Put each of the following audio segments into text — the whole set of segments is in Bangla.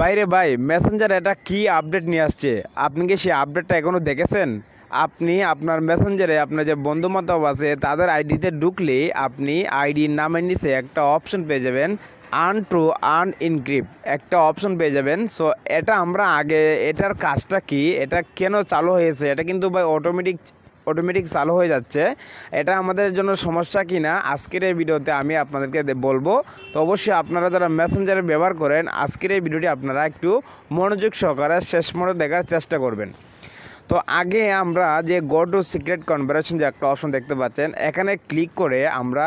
বাইরে ভাই মেসেঞ্জার এটা কি আপডেট নিয়ে আসছে? আপনি কি সেই আপডেটটা এখনো দেখেছেন? আপনি আপনার মেসেঞ্জারে আপনার যে বন্ধু বান্ধব আছে তাদের আইডিতে ঢুকলে আপনি আইডির নামের নিচে একটা অপশন পেয়ে যাবেন, আর্ন টু আর্ন ইনক্রিপ্ট একটা অপশন পেয়ে যাবেন। সো এটা আমরা আগে, এটার কাজটা কি, এটা কেন চালু হয়েছে, এটা কিন্তু ভাই অটোমেটিক চালু হয়ে যাচ্ছে। এটা আমাদের জন্য সমস্যা কি না আজকের এই ভিডিওতে আমি আপনাদেরকে বলবো। তো অবশ্যই আপনারা যারা মেসেঞ্জারে ব্যবহার করেন আজকের এই ভিডিওটি আপনারা একটু মনোযোগ সহকারে শেষ পর্যন্ত দেখার চেষ্টা করবেন। তো আগে আমরা যে গো টু সিক্রেট কনভারসেশন যে একটা অপশন দেখতে পাচ্ছেন, এখানে ক্লিক করে আমরা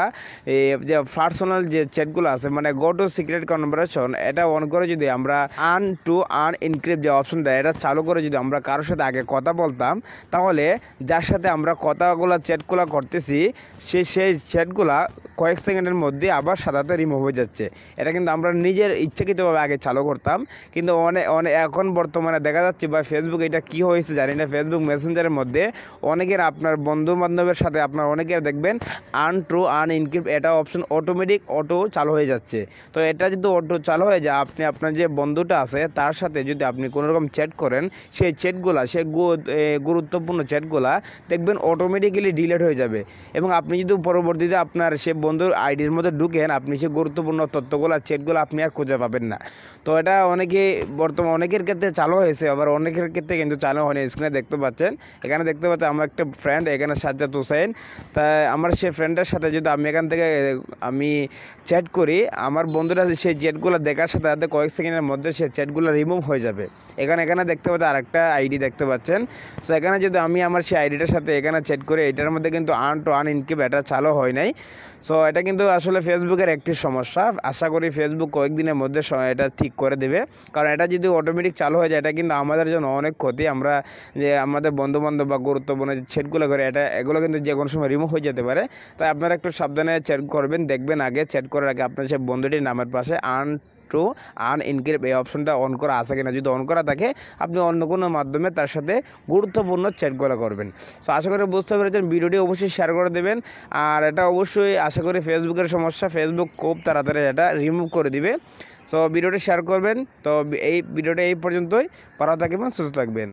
যে পার্সোনাল যে চ্যাটগুলো আছে মানে গো টু সিক্রেট কনভারসেশন এটা অন করে যদি আমরা আর্ন টু আর্ন ইনক্রিপ্ট যে অপশনটা এটা চালু করে যদি আমরা কারোর সাথে আগে কথা বলতাম, তাহলে যার সাথে আমরা কথাগুলো চ্যাটগুলো করতেছি সেই চ্যাটগুলা কয়েক সেকেন্ডের মধ্যে আবার সাথে রিমুভ হয়ে যাচ্ছে। এটা কিন্তু আমরা নিজের ইচ্ছাকৃতভাবে আগে চালু করতাম, কিন্তু এখন বর্তমানে দেখা যাচ্ছে বা ফেসবুক এটা কি হয়েছে জানি না, ফেসবুক মেসেঞ্জারের মধ্যে অনেকের আপনার বন্ধু বান্ধবের সাথে আপনার অনেকের দেখবেন আর্ন টু আর্ন ইনক্রিপ্ট এটা অপশন অটো চালু হয়ে যাচ্ছে। তো এটা যদি অটো চালু হয়ে যায়, আপনি আপনার যে বন্ধুটা আছে তার সাথে যদি আপনি কোনো রকম চ্যাট করেন, সেই চ্যাটগুলা গুরুত্বপূর্ণ চ্যাটগুলা দেখবেন অটোমেটিক্যালি ডিলিট হয়ে যাবে। এবং আপনি যদি পরবর্তীতে আপনার সে বন্ধুর আইডির মধ্যে ঢুকেন, আপনি সে গুরুত্বপূর্ণ তথ্যগুলো চ্যাটগুলো আপনি আর খুঁজে পাবেন না। তো এটা অনেকের ক্ষেত্রে চালু হয়েছে, আবার অনেকের ক্ষেত্রে কিন্তু চালু হয়নি। স্ক্রিনে দেখতে পাচ্ছেন, এখানে দেখতে পাচ্ছেন আমার একটা ফ্রেন্ড এখানে সাজ্জাদ হোসেন। তাই আমার সেই ফ্রেন্ডের সাথে যদি আমি এখান থেকে আমি চ্যাট করি, আমার বন্ধুরা সেই চ্যাটগুলো দেখার সাথে সাথে কয়েক সেকেন্ডের মধ্যে সেই চ্যাটগুলো রিমুভ হয়ে যাবে। এখানে দেখতে পাচ্ছেন আরেকটা আইডি দেখতে পাচ্ছেন। সো এখানে যদি আমি আমার সেই আইডিটার সাথে এখানে চ্যাট করি, এটার মধ্যে কিন্তু আর্ন টু আর্ন ইনক্রিপ্ট এটা চালু হয় নাই। সো এটা কিন্তু আসলে ফেসবুকের একটি সমস্যা। আশা করি ফেসবুক কয়েকদিনের মধ্যে এটা ঠিক করে দেবে, কারণ এটা যদি অটোমেটিক চালু হয়ে যায় এটা কিন্তু আমাদের জন্য অনেক ক্ষতি। আমরা যে আমাদের বন্ধুবান্ধব বা গুরুত্বপূর্ণ যে চ্যাটগুলো করে এগুলো কিন্তু যে কোনো সময় রিমুভ হয়ে যেতে পারে। তাই আপনারা একটু সাবধানে চ্যাট করবেন, দেখবেন আগে চ্যাট করার আগে আপনার সেই বন্ধুটির নামের পাশে আর্ন টু আর্ন ইনক্রিপ্ট এই অপশনটা অন করা আছে কিনা। যদি অন করা থাকে আপনি অন্য কোনো মাধ্যমে তার সাথে গুরুত্বপূর্ণ চ্যাটগুলো করবেন। সো আশা করি বুঝতে পেরেছেন, ভিডিওটি অবশ্যই শেয়ার করে দেবেন। আর এটা অবশ্যই আশা করি ফেসবুকের সমস্যা, ফেসবুক খুব তাড়াতাড়ি এটা রিমুভ করে দিবে। সো ভিডিওটি শেয়ার করবেন। তো এই ভিডিওটা এই পর্যন্তই। ভালো থাকবেন, সুস্থ থাকবেন।